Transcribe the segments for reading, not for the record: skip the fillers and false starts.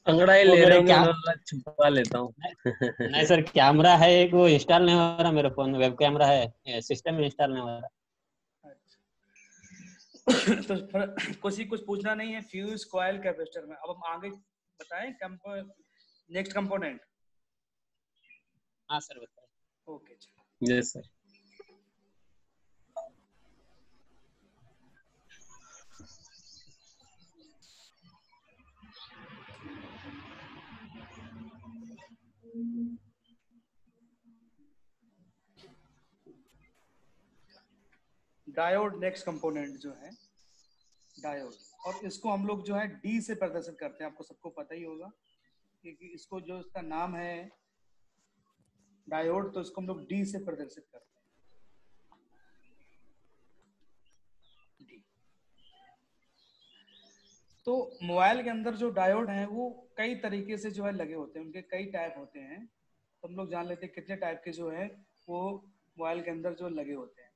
अंगड़ाई वो ले मेरे रहे होंगे, क्या उन्होंने छुपा लेता हूँ। नहीं सर, कैमरा है एक, वो इंस्टॉल नहीं हो रहा मेरे फोन में। वेब कैमरा है, सिस्टम में इंस्टॉल नहीं हो रहा। तो कुछ पूछना नहीं है फ्यूज कॉइल कैपेसिटर में। अब हम आगे बताएं नेक्स्ट कंपोनेंट। हाँ सर बताइए। Okay yes sir. Diode next component जो है डायोड, और इसको हम लोग जो है डी से प्रदर्शित करते हैं। आपको सबको पता ही होगा क्योंकि इसको जो इसका नाम है डायोड, तो इसको हम लोग डी से प्रदर्शित करते हैं। डी। तो मोबाइल के अंदर जो डायोड हैं वो कई तरीके से जो है लगे होते हैं, उनके कई टाइप होते हैं। तो हम लोग जान लेते हैं कितने टाइप के जो है वो मोबाइल के अंदर जो लगे होते हैं।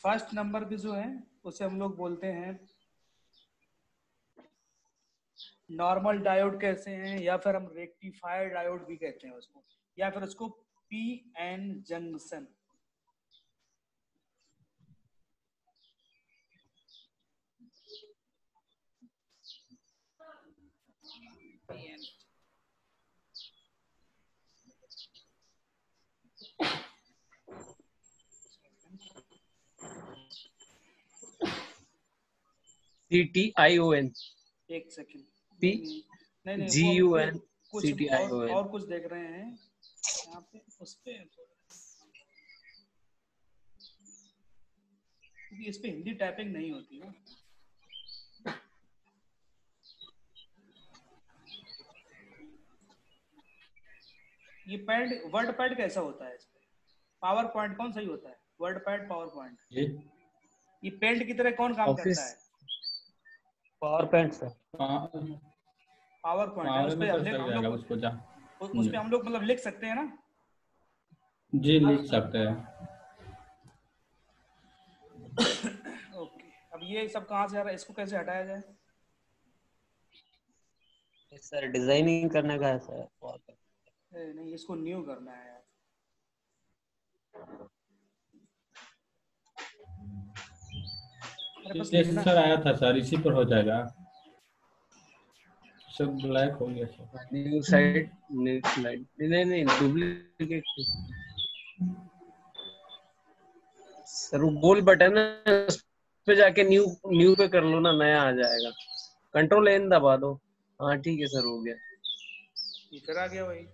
फर्स्ट नंबर पे जो है उसे हम लोग बोलते हैं नॉर्मल डायोड कहते हैं, या फिर हम रेक्टिफायर डायोड भी कहते हैं उसको, या फिर उसको पी एन जंक्शन। CTION। एक सेकंड। P नहीं GUN कुछ CTION। और कुछ देख रहे हैं यहाँ पे, उस पे क्योंकि इस पे हिंदी टाइपिंग नहीं होती ना। ये पैड वर्ड पैड कैसा होता है इस पे? पावर पॉइंट कौन सही होता है? वर्ड पैड, पावर पॉइंट, ये पेंट की तरह कौन काम करता है? Power point sir. Power point है, उस पे हम लोग मतलब लिख सकते हैं ना? जी लिख सकते हैं। ओके, अब ये सब कहाँ से आ रहा है, इसको कैसे हटाया जाए? सर डिजाइनिंग करने का है सर। नहीं, इसको न्यू करना है यार। अरे बस लिखना सर आया था सर, इसी पर हो जाएगा। सब ब्लैक हो गया sir. New side, new slide, नहीं डुप्लीकेट सर। वो गोल बटन है, उस पे जाके न्यू पे कर लो ना, नया आ जाएगा। कंट्रोल एन दबा दो। हाँ ठीक है सर, हो गया। फिर आ गया वही।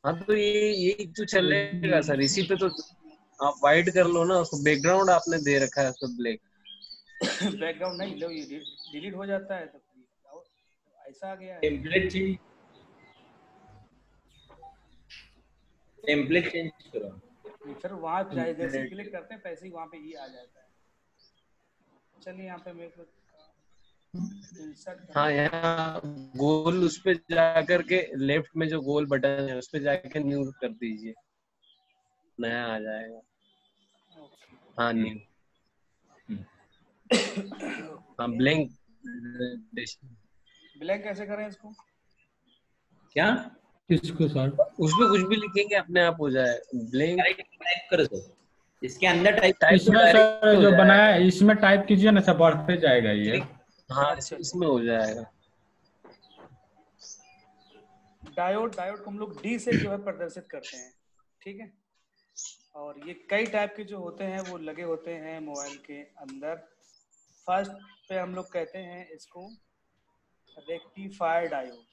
हाँ तो ये तो चलेगा सर, इसी पे तो आप वाइड कर लो ना उसको। बैकग्राउंड आपने दे रखा है उसको ब्लैक। बैकग्राउंड नहीं लो, ये डिलीट हो जाता है तो ऐसा आ गया है। टेम्पलेट चेंज करो। फिर वहाँ जैसे क्लिक करते हैं तैसे ही वहाँ पे ही आ जाता है। चलिए यहाँ पे मेरे को हाँ, यहाँ गोल उस पे जाकर के लेफ्ट में जो गोल बटन है उस पे जाकर न्यू कर दीजिए, नया आ जाएगा। हाँ न्यू। हाँ ब्लैंक। ब्लैंक कैसे करें इसको? क्या किसको सर? उसमें कुछ भी लिखेंगे अपने आप हो जाए ब्लैंक। टाइप करो सर, इसके अंदर टाइप इसमें सर जो बनाया है इसमें टाइप कीजिए ना सर, बढ़ते जाएगा ये। हाँ इसमें हो जाएगा। डायोड को हम लोग डी से जो है प्रदर्शित करते हैं, ठीक है। और ये कई टाइप के जो होते हैं वो लगे होते हैं मोबाइल के अंदर। फर्स्ट पे हम लोग कहते हैं इसको रेक्टिफायर डायोड।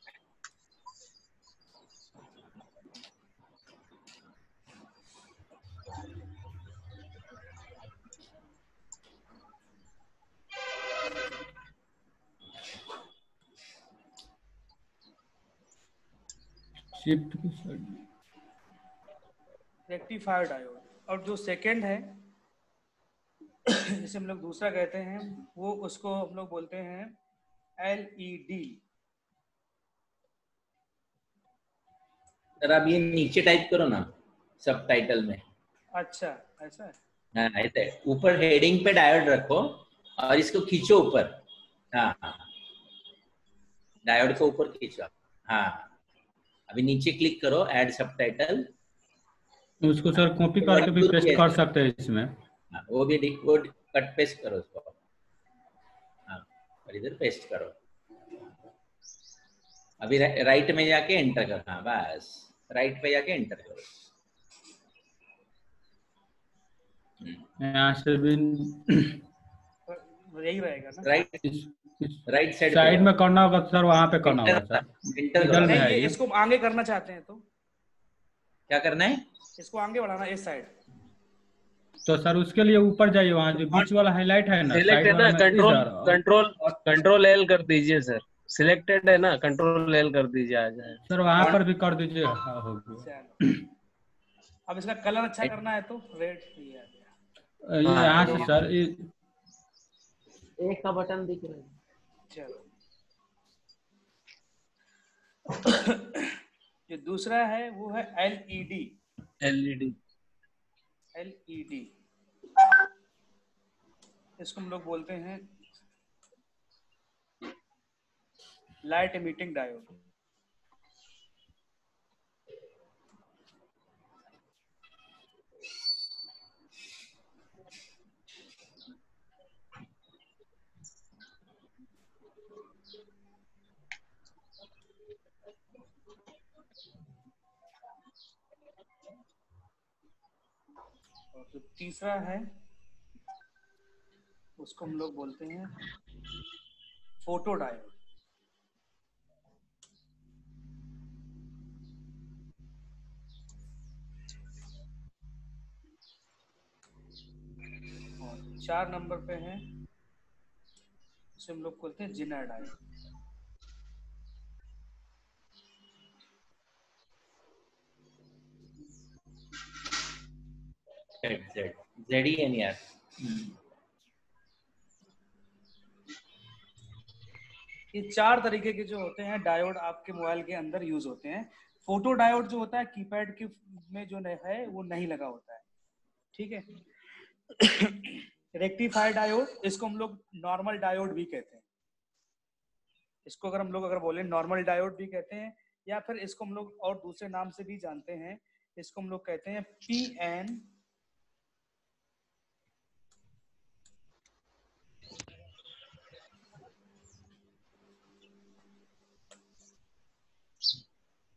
Rectifier diode. और जो सेकंड है जिसे हम लोग दूसरा कहते हैं, वो उसको हम लोग बोलते हैं LED। सर आप ये नीचे टाइप करो ना सब टाइटल में। अच्छा ऐसा है। हाँ ऐसा है, ऊपर हेडिंग पे डायोड रखो और इसको खींचो ऊपर। हाँ हाँ, डायोड को ऊपर खींचो। हाँ, अभी नीचे क्लिक करो, ऐड सबटाइटल। उसको सर कॉपी करके भी पेस्ट कर सकते हैं इसमें। हाँ, वो कट पेस्ट करो उसको। हाँ, और इधर पेस्ट करो। अभी राइट में जाके एंटर करो। हाँ बस, राइट पे जाके एंटर करो। यहाँ से भी यही रहेगा ना? राइट साइड में करना होगा सर, वहाँ पे करना होगा सर। एंटर मिडल में नहीं, है ये ये। इसको आगे करना चाहते हैं तो क्या करना है? इसको आगे बढ़ाना इस साइड। तो सर उसके लिए ऊपर जाइए, वहाँ जो बीच वाला हाईलाइट है ना, सिलेक्ट साइड है ना, वाले में कंट्रोल इधर। कंट्रोल कंट्रोल एल कर दीजिए सर। सिलेक्टेड है ना, कंट्रोल एल कर दीजिए, आ जाए। सर वहाँ पर भी कर दीजिए। हाँ, हो गया। चलो, अब इसका कलर अच्छा करना है तो रेड ये आ गया। ये यहाँ से सर एक का बटन दिख रहा है। चलो जो दूसरा है वो है एलईडी। एलईडी एलईडी इसको हम लोग बोलते हैं लाइट एमिटिंग डायोड। और जो तीसरा है उसको हम लोग बोलते हैं फोटो डायोड। और 4 नंबर पे है, उसे हम लोग बोलते हैं जिनर डायोड। ZENR। ये 4 तरीके के जो होते हैं डायोड आपके मोबाइल के अंदर यूज होते हैं। फोटो डायोड जो होता है कीपैड के में जो है वो नहीं लगा होता है, ठीक है। रेक्टिफायर डायोड, इसको हम लोग नॉर्मल डायोड भी कहते हैं। इसको अगर हम लोग बोले नॉर्मल डायोड भी कहते हैं, या फिर इसको हम लोग और दूसरे नाम से भी जानते हैं। इसको हम लोग कहते हैं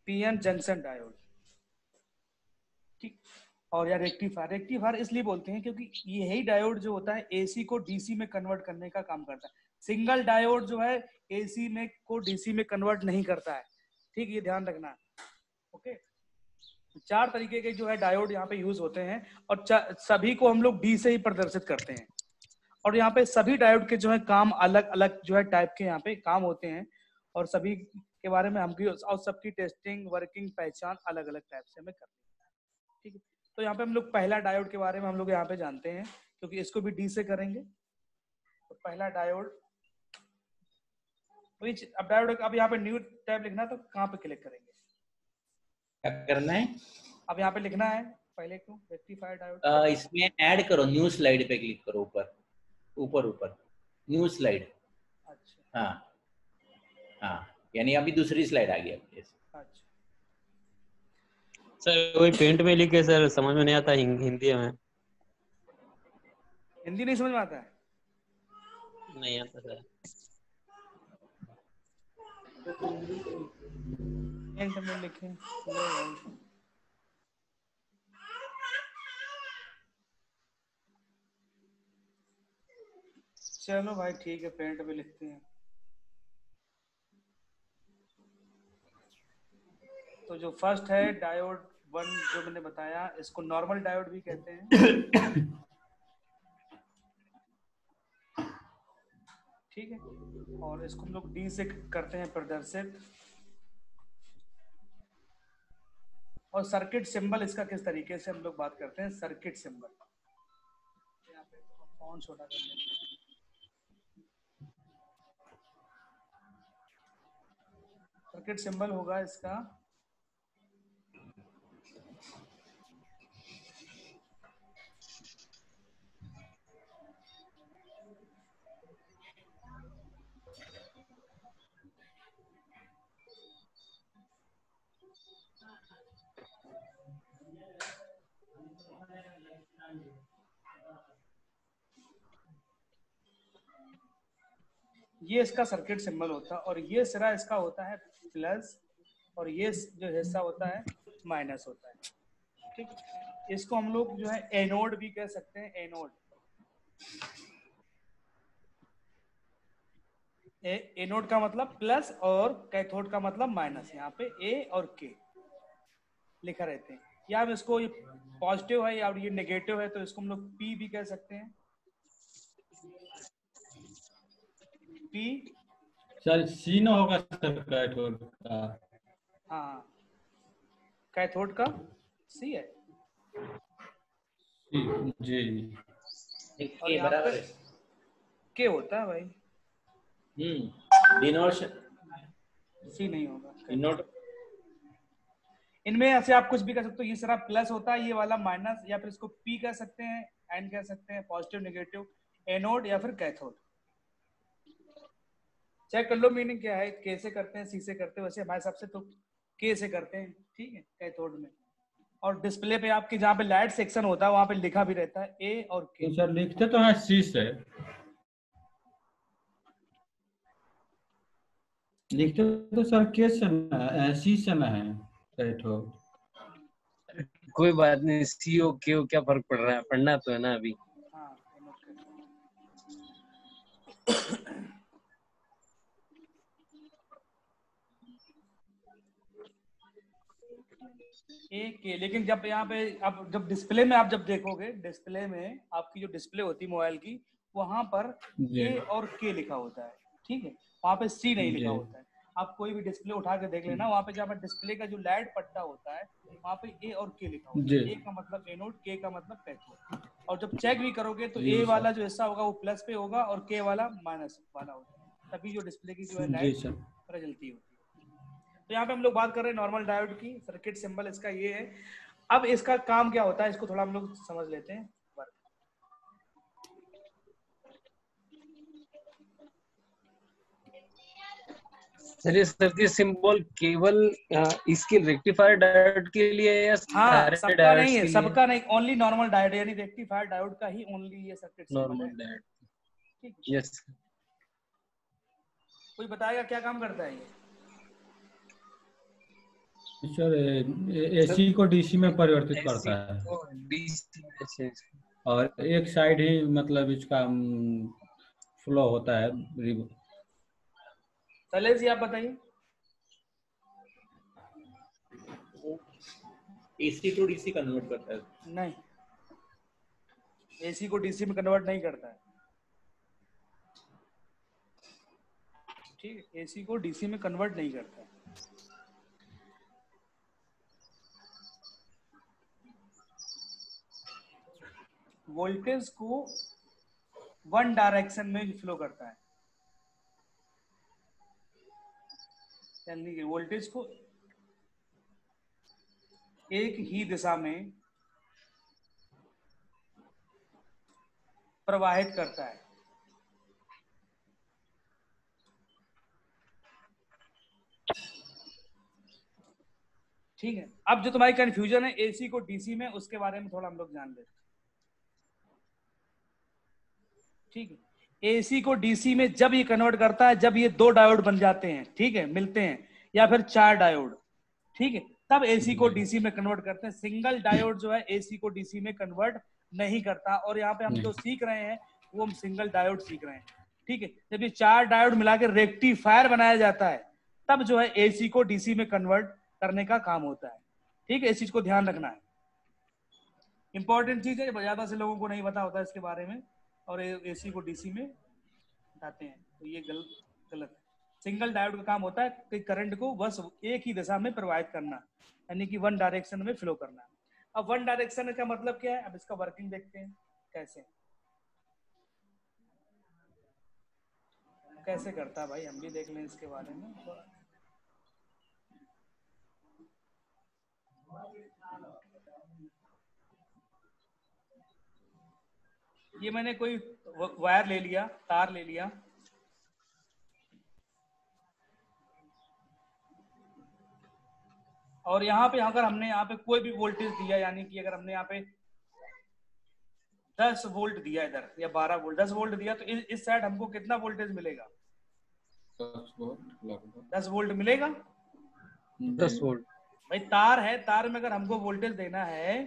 PN जंक्शन डायोड, ठीक। और या रेक्टिफायर इसलिए बोलते हैं क्योंकि यही डायोड जो होता है AC को DC में कन्वर्ट करने का काम करता है। सिंगल डायोड जो है AC में को DC में कन्वर्ट नहीं करता है, ठीक, ये ध्यान रखना। ओके, 4 तरीके के जो है डायोड यहाँ पे यूज होते हैं और सभी को हम लोग D से ही प्रदर्शित करते हैं। और यहाँ पे सभी डायोड के जो है काम अलग अलग जो है टाइप के यहाँ पे काम होते हैं, और सभी के बारे में हम और सबकी टेस्टिंग वर्किंग पहचान अलग अलग टाइप से हमें करते हैं, ठीक है। तो यहाँ पे हम लोग पहला डायोड के बारे में हम लोग यहाँ पे जानते हैं, क्योंकि इसको भी D से करेंगे। तो पहला डायोड, अब डायोड, अब यहाँ पे न्यू टैब लिखना, तो कहाँ पे क्लिक करेंगे? क्या करना है? अब यहाँ पे लिखना है पहले को रेक्टिफायर डायोड। इसमें ऐड करो, न्यू स्लाइड पे क्लिक करो, ऊपर ऊपर ऊपर न्यू स्लाइड। अच्छा हाँ हाँ, यानी अभी दूसरी स्लाइड आ गई आपके। अच्छा, सर वही पेंट में लिखे सर, समझ में नहीं आता हिंदी में। हिंदी नहीं समझ में आता है? नहीं आता सर। पेंट में लिखें। चलो भाई ठीक है, पेंट में लिखते हैं। तो जो फर्स्ट है डायोड 1 जो मैंने बताया, इसको नॉर्मल डायोड भी कहते हैं, ठीक है। और इसको हम लोग D से करते हैं प्रदर्शित। और सर्किट सिंबल इसका किस तरीके से हम लोग बात करते हैं, सर्किट सिंबल यहाँ पे फोन छोटा कर लेते हैं। सर्किट सिंबल होगा इसका ये इसका सर्किट सिंबल होता है और ये सिरा इसका होता है प्लस और ये जो हिस्सा होता है माइनस होता है। ठीक, इसको हम लोग जो है एनोड भी कह सकते हैं। एनोड, एनोड का मतलब प्लस और कैथोड का मतलब माइनस। यहाँ पे ए और के लिखा रहते हैं। या हम इसको, ये पॉजिटिव है या ये नेगेटिव है तो इसको हम लोग पी भी कह सकते हैं। पी सर सी ना होगा सर कैथोड का? हाँ, कैथोड का सी है। जी और यहाँ बराबर पे है। के होता है भाई। डिनोशन सी नहीं होगा। डिनोट इनमें ऐसे आप कुछ भी कर सकते हो। ये सारा प्लस होता है, ये वाला माइनस, या फिर इसको पी कह सकते हैं, एन कह सकते हैं, पॉजिटिव नेगेटिव, एनोड या फिर कैथोड। चेक कर लो मीनिंग क्या है। के से करते हैं, सी से करते हैं, वैसे हमारे हिसाब से तो के से करते हैं। ठीक है, कैथोड में। और डिस्प्ले पे आपके जहाँ पे लाइट सेक्शन होता है वहां पे लिखा भी रहता है ए और के। तो सर लिखते तो है सी से, लिखते तो सर के से ना, सी से ना है कैथोड। कोई बात नहीं, सी हो के हो क्या फर्क पड़ रहा है, पढ़ना तो है ना अभी। हाँ, एक के। लेकिन जब यहाँ पे अब जब डिस्प्ले में आप जब देखोगे, डिस्प्ले में आपकी जो डिस्प्ले होती है मोबाइल की, वहां पर ए और के लिखा होता है। ठीक है, वहां पे सी नहीं लिखा होता है। आप कोई भी डिस्प्ले उठा के देख लेना, वहां पे जहाँ पर डिस्प्ले का जो लाइट पट्टा होता है वहां पे ए और के लिखा होता है। ए का मतलब एनोड, के का मतलब कैथोड। और जब चेक भी करोगे तो ए वाला जो हिस्सा होगा वो प्लस पे होगा और के वाला माइनस वाला होगा, तभी जो डिस्प्ले की जो है लाइट जलती होती है। तो यहाँ पे हम लोग बात कर रहे हैं नॉर्मल डायोड की। सर्किट सिंबल इसका ये है। अब इसका काम क्या होता है, इसको थोड़ा हम लोग समझ लेते हैं। सर ये सर्किट सिंबल केवल इसके रेक्टिफायर डायोड के लिए है या हाँ, सारे सबका डायोड्स नहीं है, के लिए? सबका नहीं, ओनली नॉर्मल डायोड, यानी रेक्टिफायर डायोड का ही ओनली ये सर्किट सिंबल है। Normal diode. ठीक, यस। कोई बताएगा क्या काम करता है ये? सर एसी को डीसी में परिवर्तित करता है को डीसी में चेंज। और एक साइड ही मतलब इसका फ्लो होता है। शैलेश जी आप बताइए। एसी टू डीसी कन्वर्ट करता है। नहीं, एसी को डीसी में कन्वर्ट नहीं करता है। ठीक है, एसी को डीसी में कन्वर्ट नहीं करता है। वोल्टेज को वन डायरेक्शन में फ्लो करता है, यानी कि वोल्टेज को एक ही दिशा में प्रवाहित करता है। ठीक है, अब जो तुम्हारी कंफ्यूजन है एसी को डीसी में, उसके बारे में थोड़ा हम लोग जान लेते हैं। ठीक है, एसी को डीसी में जब ये कन्वर्ट करता है, जब ये दो डायोड बन जाते हैं, ठीक है, मिलते हैं, या फिर चार डायोड, ठीक है, तब एसी को डीसी में कन्वर्ट करते हैं। सिंगल डायोड जो है एसी को डीसी में कन्वर्ट नहीं करता। और यहाँ पे हम जो सीख रहे हैं वो हम सिंगल डायोड सीख रहे हैं। ठीक है, जब ये चार डायोड मिला के रेक्टिफायर बनाया जाता है, तब जो है एसी को डीसी में कन्वर्ट करने का काम होता है। ठीक है, इस चीज को ध्यान रखना है, इंपॉर्टेंट चीज है, ज्यादा से लोगों को नहीं पता होता इसके बारे में, और एसी को डीसी में हटाते हैं, तो ये गलत है। सिंगल डायोड का काम होता है कि करंट को बस एक ही दिशा में प्रवाहित करना, यानी कि वन डायरेक्शन में फ्लो करना। अब वन डायरेक्शन का मतलब क्या है, अब इसका वर्किंग देखते हैं कैसे करता है भाई, हम भी देख लें इसके बारे में। ये मैंने कोई वायर ले लिया, तार ले लिया, और यहाँ पे अगर हमने यहाँ पे कोई भी वोल्टेज दिया, यानी कि अगर हमने यहाँ पे 10 वोल्ट दिया इधर या 12 वोल्ट, 10 वोल्ट दिया, तो इस साइड हमको कितना वोल्टेज मिलेगा? 10 वोल्ट मिलेगा। 10 वोल्ट। भाई तार है, तार में अगर हमको वोल्टेज देना है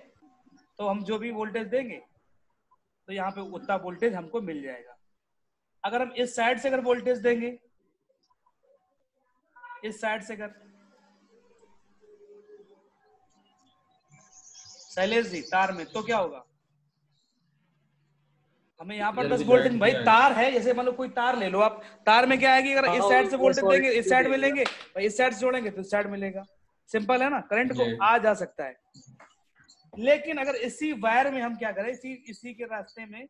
तो हम जो भी वोल्टेज देंगे तो यहाँ पे उतना वोल्टेज हमको मिल जाएगा। अगर हम इस साइड से अगर वोल्टेज देंगे, इस साइड से अगर, शैलेश जी, तार में तो क्या होगा? हमें यहाँ पर 10 वोल्ट, भाई तार है, जैसे मान लो कोई तार ले लो आप, तार में क्या आएगी? अगर इस साइड से वोल्टेज देंगे इस साइड में लेंगे, भाई इस साइड से जोड़ेंगे तो इस साइड मिलेगा। सिंपल है ना, करंट को आ जा सकता है। लेकिन अगर इसी वायर में हम क्या करें, इसी के रास्ते में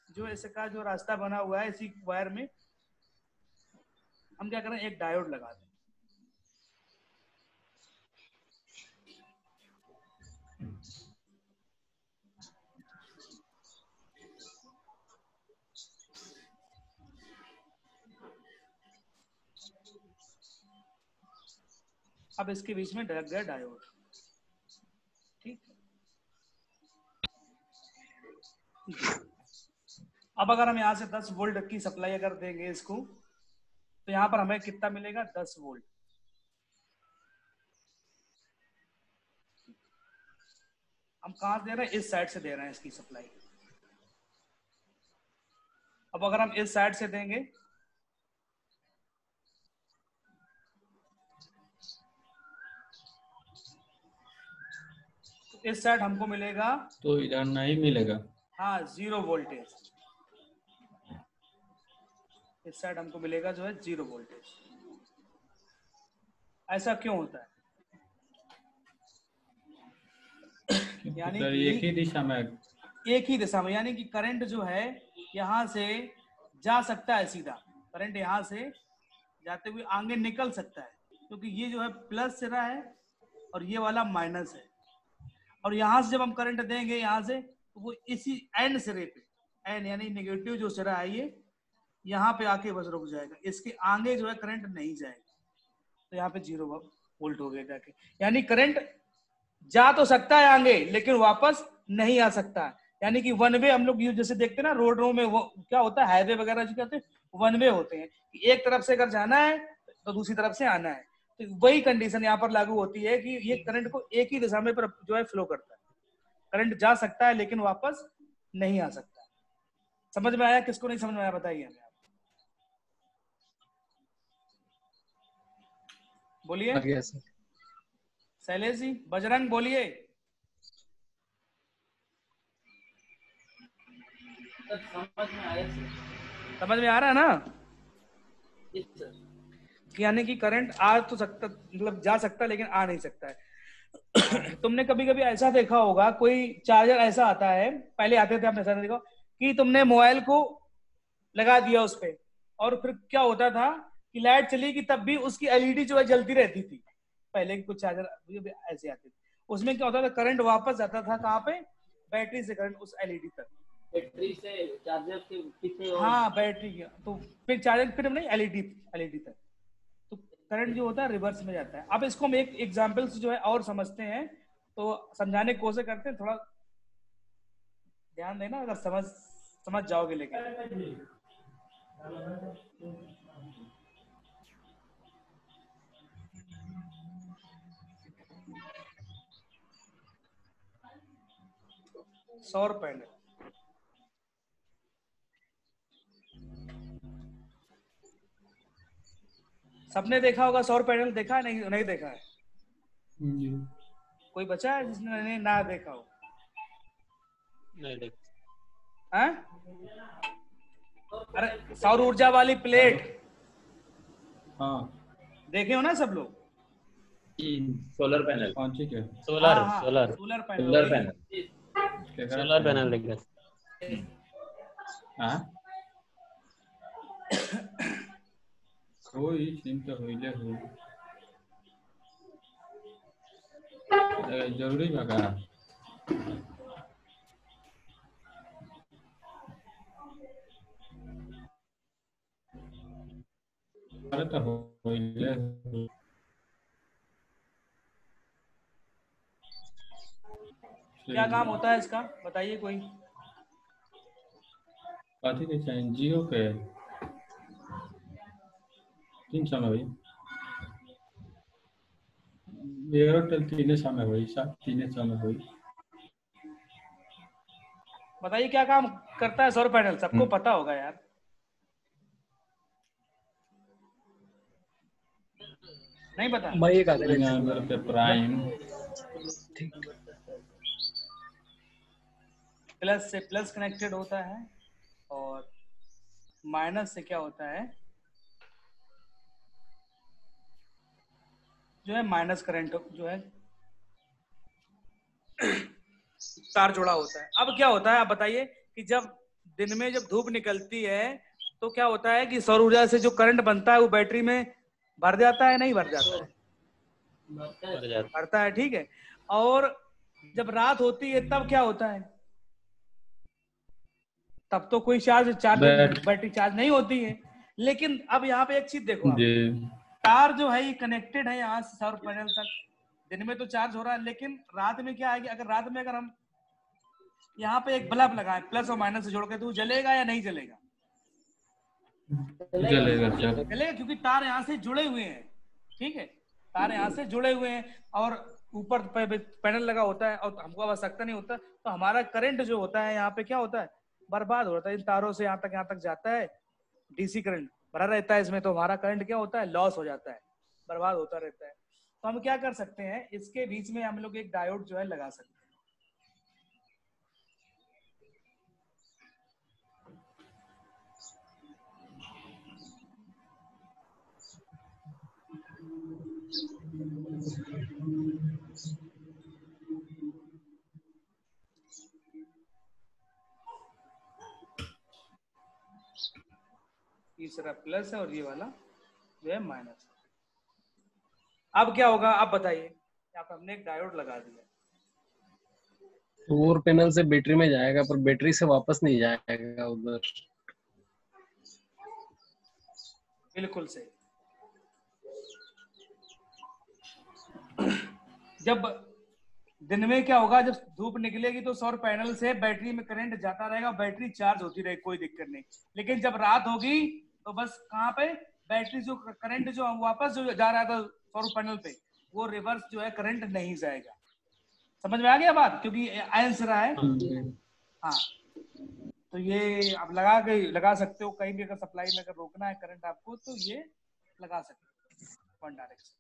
जो इसका जो रास्ता बना हुआ है, इसी वायर में हम क्या करें, एक डायोड लगा दें। अब इसके बीच में लग गया डायोड, ठीक। अब अगर हम यहाँ से 10 वोल्ट की सप्लाई अगर देंगे इसको, तो यहाँ पर हमें कितना मिलेगा? 10 वोल्ट। हम कहाँ दे रहे हैं? इस साइड से दे रहे हैं इसकी सप्लाई। अब अगर हम इस साइड से देंगे, तो इस साइड हमको मिलेगा, तो इधर नहीं मिलेगा। हाँ, 0 वोल्टेज। इस साइड हमको मिलेगा जो है 0 वोल्टेज। ऐसा क्यों होता है? यानी कि एक ही दिशा में, एक ही दिशा में, यानी कि करंट जो है यहाँ से जा सकता है सीधा, करंट यहाँ से जाते हुए आगे निकल सकता है, क्योंकि ये जो है प्लस सिरा है और ये वाला माइनस है। और यहाँ से जब हम करंट देंगे यहाँ से, तो वो इसी एंड सिरे पे, एंड यानी नेगेटिव जो सिरा है ये यहाँ पे आके बस रुक जाएगा, इसके आगे जो है करंट नहीं जाएगा। तो यहाँ पे 0 वोल्ट हो गया जाके, यानी करंट जा तो सकता है आगे लेकिन वापस नहीं आ सकता। यानी कि वन वे हम लोग जैसे देखते हैं ना रोडों में, वो क्या होता है, हाईवे वगैरह जो कहते हैं वन वे होते हैं, कि एक तरफ से अगर जाना है तो दूसरी तरफ से आना है। तो वही कंडीशन यहाँ पर लागू होती है कि ये करंट को एक ही दिशा में जो है फ्लो करता है। करंट जा सकता है लेकिन वापस नहीं आ सकता। समझ में आया? किसको नहीं समझ में आया बताइए हमें, बोलिए। शैलेश जी, बजरंग बोलिए। समझ में आ रहा है ना? कि यानी कि करंट आ तो सकता, मतलब जा सकता लेकिन आ नहीं सकता है। तुमने कभी कभी ऐसा देखा होगा, कोई चार्जर ऐसा आता है, पहले आते थे, आपने ऐसा देखा कि तुमने मोबाइल को लगा दिया उस पे, और फिर क्या होता था कि लाइट चली कि तब भी उसकी एलईडी जो है जलती रहती थी। पहले के कुछ चार्जर ऐसे आते थे, उसमें क्या होता था, करंट वापस जाता था कहाँ पे? बैटरी से करंट उस एलईडी तक, बैटरी से चार्जर के पीछे, हाँ बैटरी की, तो फिर चार्जर फिर नहीं एलईडी तक, तो करंट जो होता है रिवर्स में जाता है। अब इसको हम एक एग्जांपल से जो है और समझते हैं, तो समझाने की कोशिश करते हैं, थोड़ा ध्यान देना, अगर समझ जाओगे। लेकिन सौर पैनल, सबने देखा होगा सौर पैनल, देखा है? नहीं देखा है? कोई बचा है जिसने ना देखा हो? नहीं देखा। हैं? अरे सौर ऊर्जा वाली प्लेट, हाँ देखे हो ना सब लोग? सोलर पैनल, कौन सी के? Solar solar panel solar panel देखा। हाँ कोई चिंता होइले हो जरूरी बगा। अरे तो होइले क्या काम होता है इसका, बताइए कोई। कथी के चाहिए? जियो के 300 में भाई, एयरटेल 300 में भाई, 300 में भाई। बताइए क्या काम करता है सौर पैनल, सबको पता होगा यार। नहीं पता भाई एक आधे मेरे पे प्राइम प्लस से प्लस कनेक्टेड होता है और माइनस से क्या होता है, जो है माइनस करंट जो है तार जुड़ा होता है। अब क्या होता है आप बताइए कि जब दिन में जब धूप निकलती है तो क्या होता है कि सौर ऊर्जा से जो करंट बनता है वो बैटरी में भर जाता है, नहीं भर जाता है? भरता है, ठीक है। और जब रात होती है तब क्या होता है, तब तो कोई बैटरी चार्ज नहीं होती है। लेकिन अब यहाँ पे एक चीज देखो आप, तार जो है ये कनेक्टेड है यहाँ से सौर पैनल तक, दिन में तो चार्ज हो रहा है, लेकिन रात में क्या है कि अगर रात में अगर हम यहाँ पे एक बल्ब लगाएं प्लस और माइनस से जोड़ के, तो वो जलेगा या नहीं जलेगा? जलेगा, क्योंकि तार यहाँ से जुड़े हुए हैं, ठीक है, तार यहाँ से जुड़े हुए हैं और ऊपर पैनल लगा होता है और हमको आवश्यकता नहीं होता, तो हमारा करंट जो होता है यहाँ पे क्या होता है, बर्बाद हो जाता है। इन तारों से यहाँ तक जाता है, डीसी करंट भरा रहता है इसमें, तो हमारा करंट क्या होता है, लॉस हो जाता है, बर्बाद होता रहता है। तो हम क्या कर सकते हैं, इसके बीच में हम लोग एक डायोड जो है लगा सकते हैं। तीसरा प्लस है और ये वाला जो है माइनस। अब क्या होगा आप बताइए, यहाँ पे हमने एक डायोड लगा दिया, सौर पैनल से बैटरी में जाएगा पर बैटरी से वापस नहीं जाएगा उधर। बिल्कुल सही। जब दिन में क्या होगा, जब धूप निकलेगी तो सौर पैनल से बैटरी में करंट जाता रहेगा, बैटरी चार्ज होती रहेगी, कोई दिक्कत नहीं। लेकिन जब रात होगी तो बस कहाँ पे बैटरी जो करंट जो वापस जो जा रहा था सौर पैनल पे, वो रिवर्स जो है करंट नहीं जाएगा। समझ में आ गया बात, क्योंकि आंसर है। हाँ, तो ये आप लगा सकते हो कहीं भी, अगर सप्लाई में अगर रोकना है करंट आपको तो ये लगा सकते हो वन डायरेक्शन।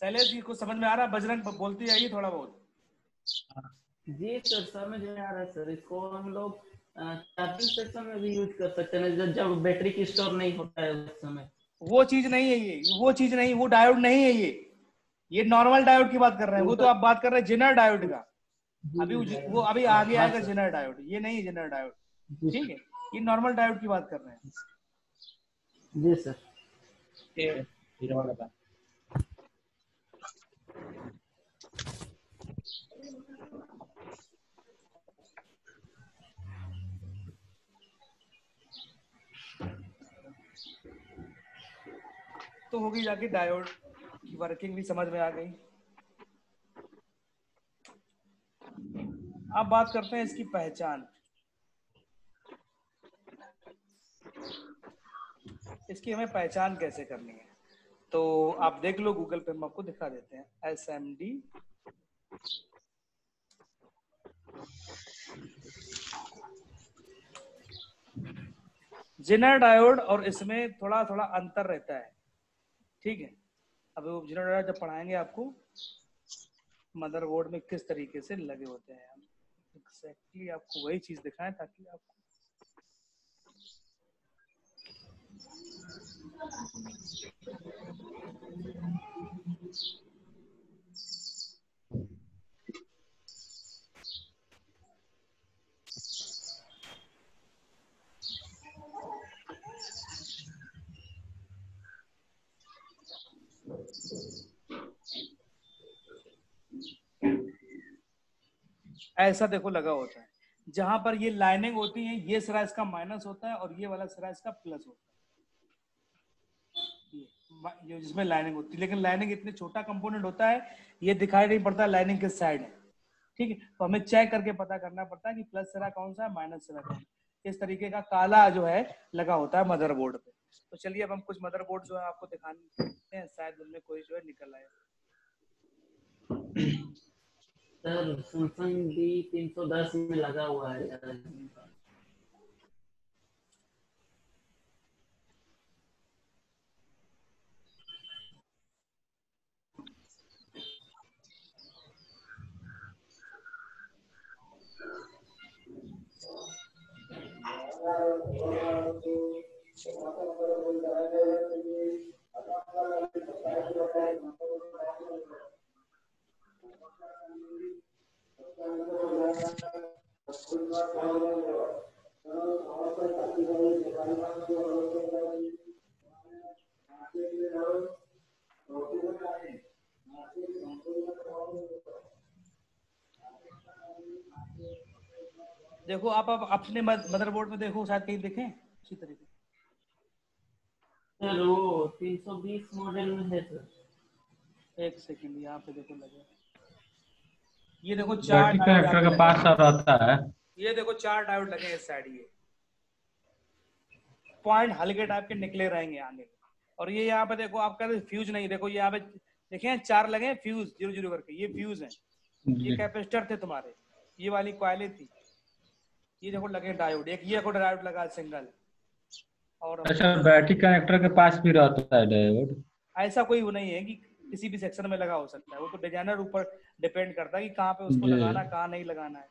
शैलेश जी को समझ में आ रहा है? बजरंग बोलती है ये थोड़ा बहुत। जी सर, समझ में आ रहा है सर। इसको हम लोग चार्जिंग सेक्शन में भी यूज कर सकते हैं जब बैटरी की स्टोर नहीं होता है उस समय। वो चीज नहीं है ये, वो चीज नहीं, वो डायोड नहीं है ये नॉर्मल डायोड की बात कर रहे हैं। वो तो आप बात कर रहे हैं जेनर डायोड का, अभी वो अभी आगे आएगा जेनर डायोड, ये नहीं है जेनर डायोड, ठीक है। ये नॉर्मल डायोड की बात कर रहे हैं। जी सर। तो होगी जाके डायोड की वर्किंग भी समझ में आ गई। अब बात करते हैं इसकी पहचान। इसकी हमें पहचान कैसे करनी है, तो आप देख लो गूगल पे, हम आपको दिखा देते हैं। SMD जेनर डायोड, और इसमें थोड़ा थोड़ा अंतर रहता है, ठीक है। अब वो जेनर डायोड जब पढ़ाएंगे आपको मदरबोर्ड में किस तरीके से लगे होते हैं, हम एग्जैक्टली आपको वही चीज दिखाएं ताकि आपको ऐसा देखो लगा होता है। जहां पर ये लाइनिंग होती है, ये सिरा इसका माइनस होता है और ये वाला सिरा इसका प्लस होता है, ये जिसमें लाइनिंग होती है। लेकिन लाइनिंग इतने छोटा कंपोनेंट होता है, ये दिखाई नहीं पड़ता लाइनिंग किस साइड है, ठीक है, तो हमें चेक करके पता करना पड़ता है कि प्लस सिरा कौन सा है, माइनस सिरा कौन सा। इस तरीके का काला जो है लगा होता है मदरबोर्ड पे। तो चलिए अब हम कुछ मदरबोर्ड जो है आपको दिखाते हैं, शायद उनमें कोई जो है निकल आए। सर सैमसंग D310 में लगा हुआ है यार। देखो आप अपने मदरबोर्ड में देखो, शायद कहीं देखें इसी तरीके। सर वो 320 मॉडल में है सर। एक सेकंड, यहाँ पे देखो लगे, ये देखो 4 बैटरी डायोड यहाँ कनेक्टर पे के पास लगे। रहता है। ये देखो 4 डायोड लगे हैं इस साइड, ये पॉइंट हल्के टाइप के निकले रहेंगे आगे। और ये यहाँ पे देखो आपका फ्यूज नहीं, देखो ये यहाँ पे देखें 4 लगे हैं फ्यूज 0 0 करके, ये फ्यूज है, ये कैपेसिटर थे तुम्हारे, ये वाली कॉइलें थी। ये देखो लगे डायोड, एक ये देखो डायोड लगा सिंगल। और अच्छा, बैटरी कनेक्टर के पास भी रहता है डायोड? ऐसा कोई वो नहीं है कि किसी भी सेक्शन में लगा हो सकता है, वो तो डिजाइनर ऊपर डिपेंड करता है कि कहाँ पे उसको जी। लगाना, कहाँ नहीं लगाना है।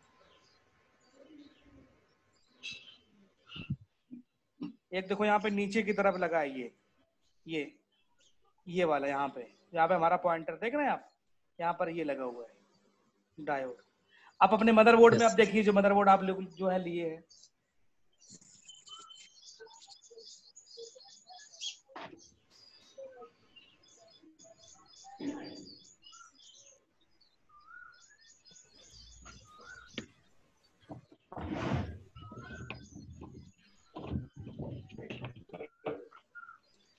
एक देखो यहाँ पे नीचे की तरफ लगा है ये वाला, यहाँ पे हमारा पॉइंटर देख रहे हैं आप, यहाँ पर ये लगा हुआ है डायोड। आप अपने मदरबोर्ड में आप देखिए, जो मदरबोर्ड आप लोग जो है लिए है,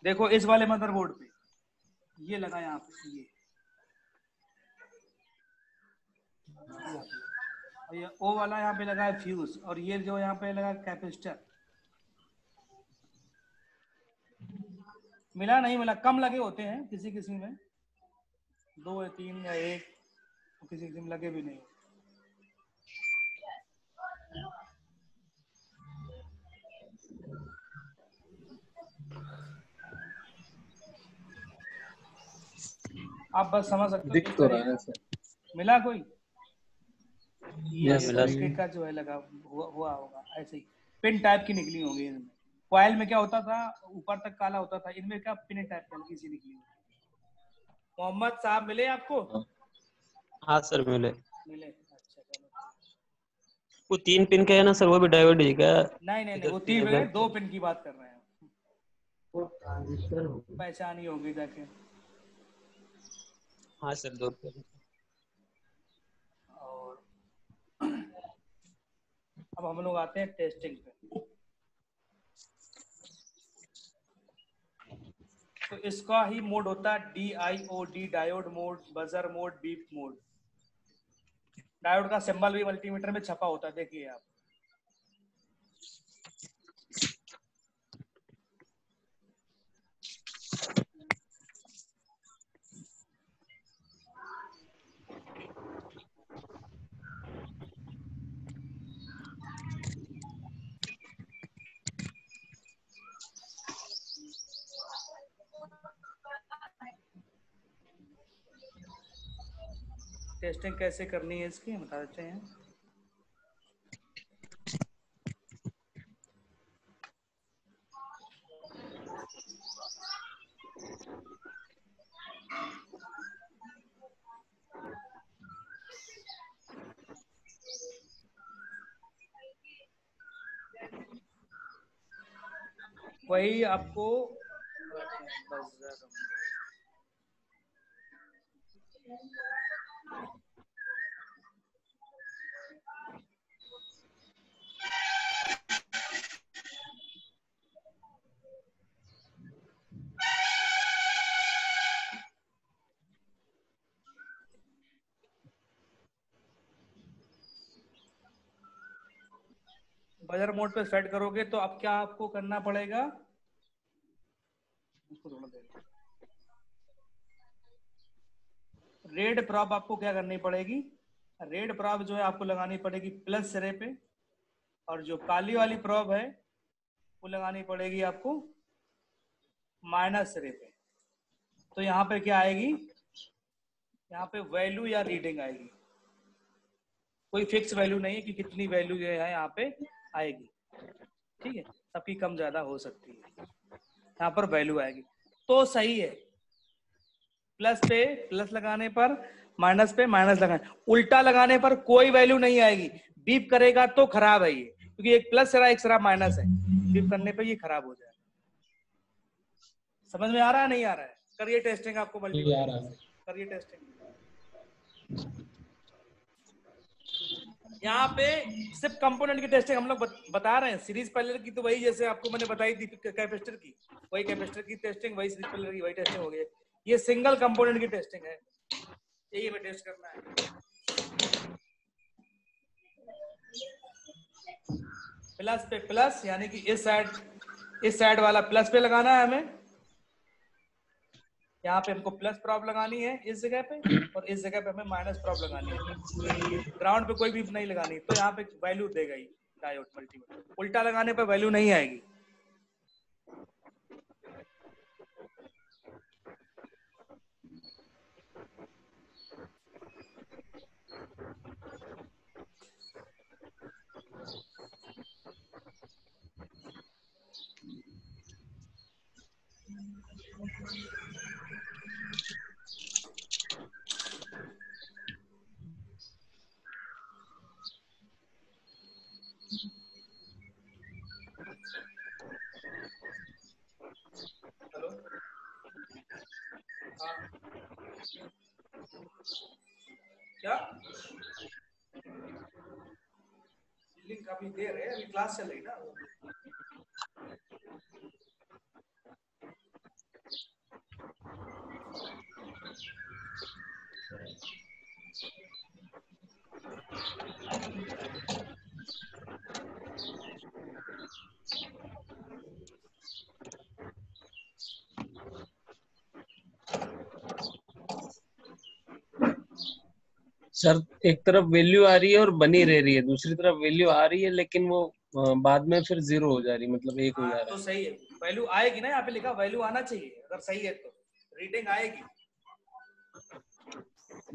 देखो इस वाले मदरबोर्ड पे ये लगा, यहाँ पे ये ओ वाला यहाँ पे लगा है फ्यूज, और ये जो यहाँ पे लगा कैपेसिटर। मिला नहीं मिला, कम लगे होते हैं किसी किसी में, 2 या 3 या 1, किसी किसी में लगे भी नहीं। आप बस समझ सकते हो, दिख तो रहा है सर। मिला कोई ये मिला। तरीके का जो है लगा हुआ होगा, ऐसे ही पिन टाइप की निकली होगी इनमें। कॉइल में क्या होता था, ऊपर तक काला होता था, इनमें क्या पिन टाइप की हल्की सी निकली होगी। मोहम्मद साहब मिले आपको? हाँ सर मिले। मिले, अच्छा चलो। वो 3 पिन के है ना सर, वो भी डायोड ही क्या? नहीं वो 3 पिन, 2 पिन की बात कर रहे हैं, पहचानी होगी जाके। हाँ सर 2 पिन। और अब हम लोग आते हैं टेस्टिंग पे। तो इसका ही मोड होता है DIOD, diode mode, buzzer mode, beep mode. Diode का सिंबल भी मल्टीमीटर में छपा होता है, देखिए आप। टेस्टिंग कैसे करनी है इसकी बता देते हैं। वही आपको बजर मोड पे सेट करोगे तो अब क्या आपको करना पड़ेगा, रेड प्रॉप आपको क्या करनी पड़ेगी, रेड प्रॉप जो है आपको लगानी पड़ेगी प्लस सिरे पे, और जो काली वाली प्रॉप है वो लगानी पड़ेगी आपको माइनस सिरे पे। तो यहाँ पे क्या आएगी, यहाँ पे वैल्यू या रीडिंग आएगी, कोई फिक्स वैल्यू नहीं है कि कितनी वैल्यू जो है यहाँ पे आएगी, ठीक है, सबकी कम ज्यादा हो सकती है, यहाँ पर वैल्यू आएगी तो सही है। प्लस पे प्लस लगाने पर, माइनस पे माइनस लगाने, उल्टा लगाने पर कोई वैल्यू नहीं आएगी, बीप करेगा तो खराब है ये, क्योंकि एक प्लस सिरा एक सिरा माइनस है, बीप करने पे ये खराब हो जाएगा। समझ में आ रहा है नहीं आ रहा है? करिए टेस्टिंग, आपको मल्टीमीटर करिए टेस्टिंग। यहाँ पे सिर्फ कंपोनेंट की टेस्टिंग हम लोग बता रहे हैं, सीरीज पैरेलल की तो वही जैसे आपको मैंने बताई थी कैपेसिटर की, वही कैपेसिटर की टेस्टिंग, वही सीरीज पैरेलल की वही टेस्टिंग हो गई। ये सिंगल कंपोनेंट की टेस्टिंग है, यही हमें टेस्ट करना है। प्लस पे प्लस, यानी कि इस साइड वाला प्लस पे लगाना है हमें, यहाँ पे हमको प्लस प्रॉप लगानी है इस जगह पे, और इस जगह पे हमें माइनस प्रॉप लगानी है, ग्राउंड पे कोई भी नहीं लगानी, तो यहाँ पे वैल्यू देगा ही डायोड मल्टीमीटर, उल्टा लगाने पे वैल्यू नहीं आएगी। हेलो, हाँ क्या लिंक काफी देर है, अभी क्लास चल रही ना। सर एक तरफ वैल्यू आ रही है और बनी रह रही है, दूसरी तरफ वैल्यू आ रही है लेकिन वो बाद में फिर जीरो हो जा रही है, मतलब एक हो जा रहा तो है। सही है, वैल्यू आएगी ना, यहाँ पे लिखा वैल्यू आना चाहिए, अगर सही है तो रीडिंग आएगी।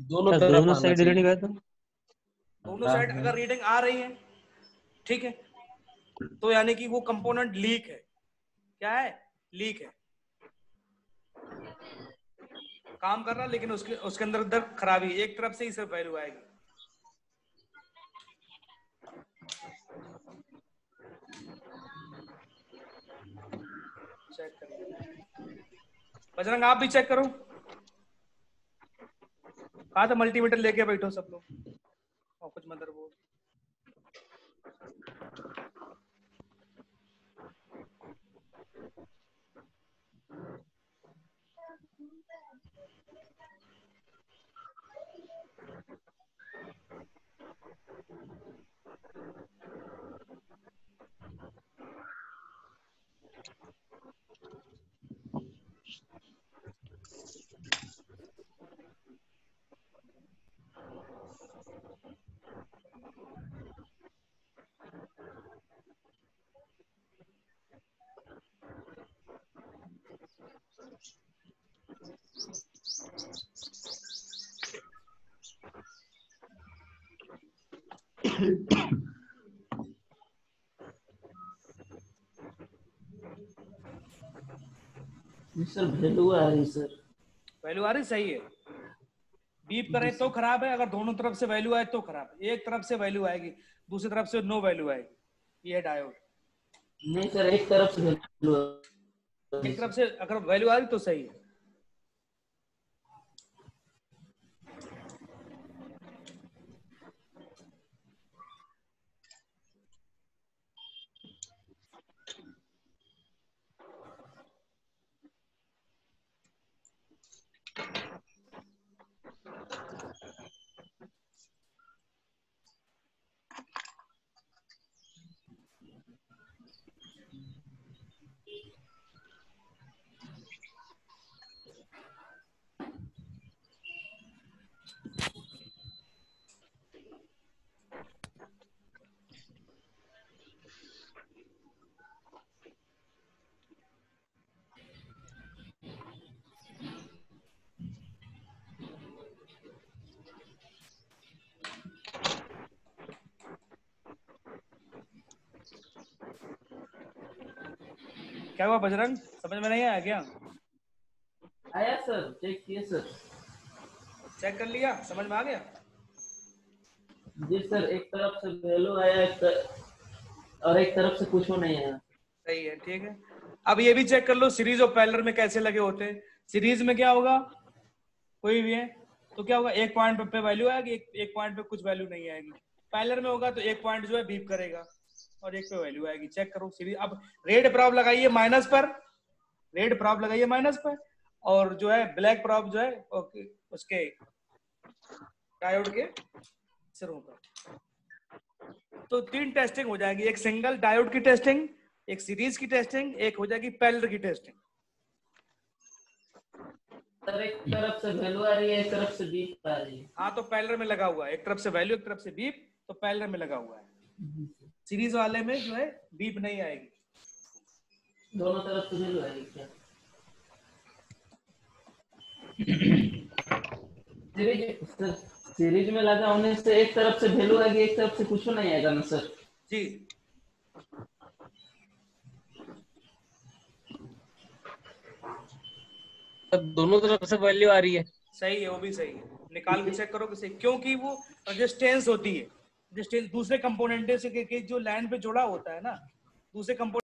दोनों सर तरफ दोनों आना साइड चाहिए। रीडिंग है तो दोनों साइड अगर रीडिंग आ रही है, ठीक है, तो यानी कि वो कंपोनेंट लीक है। क्या है? लीक है, काम कर रहा लेकिन उसके अंदर खराबी है, एक तरफ से ही सिर्फ वैल्यू आएगी। चेक करिए बजरंग, आप भी चेक करो, कहा था मल्टीमीटर लेके बैठो सब लोग, और कुछ मदरबोर्ड। सर वैल्यू आ रही सर, वैल्यू आ रही, सही है। बीप करे तो खराब है, अगर दोनों तरफ से वैल्यू आए तो खराब है। एक तरफ से वैल्यू आएगी, दूसरी तरफ से नो वैल्यू आएगी, ये डायोड। नहीं सर एक तरफ से वैल्यू एक तरफ से अगर वैल्यू आ रही तो सही है। क्या हुआ बजरंग, समझ में नहीं आया क्या? आया सर, चेक किए सर। चेक कर लिया, समझ में आ गया? जी सर, एक तरफ से वैल्यू आया और एक तरफ से कुछ नहीं आया। सही है, ठीक है। अब ये भी चेक कर लो सीरीज और पैरेलल में कैसे लगे होते हैं। सीरीज में क्या होगा, कोई भी है तो क्या होगा, एक पॉइंट पे वैल्यू आएगी, एक पॉइंट पे कुछ वैल्यू नहीं आएगी। पैरेलल में होगा तो एक पॉइंट जो है बीप करेगा और एक पे वैल्यू आएगी। चेक करो सीरीज। अब रेड प्रॉब लगाइए माइनस पर, रेड प्रॉब लगाइए माइनस पर, और जो है ब्लैक प्रॉब जो है उसके डायोड के सिरों पर। तो 3 टेस्टिंग हो जाएगी, एक सिंगल डायोड की टेस्टिंग, एक सीरीज की टेस्टिंग, एक हो जाएगी पैरेलल की टेस्टिंग। सर एक तरफ से वैल्यू आ रही है, एक तरफ से बीप आ रही है। हाँ तो पैरेलल में लगा हुआ है, एक तरफ से वैल्यू एक तरफ से बीप, तो पैरेलल में लगा हुआ है। सीरीज वाले में जो है बीप नहीं आएगी। दोनों तरफ से वैल्यू आएगी क्या? सीरीज में लगा होने से एक तरफ से वैल्यू आएगी, एक तरफ से कुछ नहीं आएगा ना सर? जी दोनों तरफ से वैल्यू आ रही है। सही है, वो भी सही है। निकाल के चेक करो कि सही, क्योंकि वो रेजिस्टेंस होती है, रेजिस्टेंस दूसरे कंपोनेंट से के जो लाइन पे जुड़ा होता है ना, दूसरे कंपोनेंट